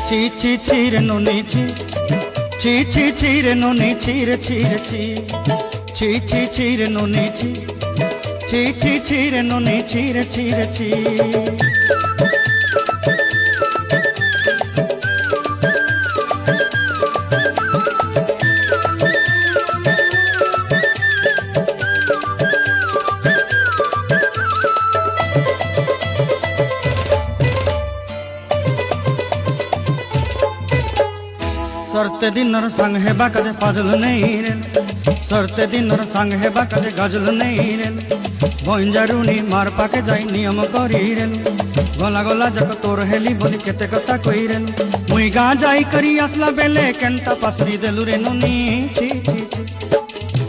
ছি ছি ছি রে নুনি ছি, ছি ছি ছি রে নুনি ছি রে ছি রে ছি, ছি ছি ছি রে নুনি ছি, ছি ছি ছি রে নুনি ছি রে ছি রে ছি। सरते दिनर संग हेबा काजे फाजल नहीं रे, सरते दिनर संग हेबा काजे गजल नहीं रे। बंजारुनी मार पाके जाई नियम करी रे, गला गला जक तोर हेली बोली केते कथा कई रे। मुई गा जाई करी आसला बेले केंता पासरी देलु रे नुनी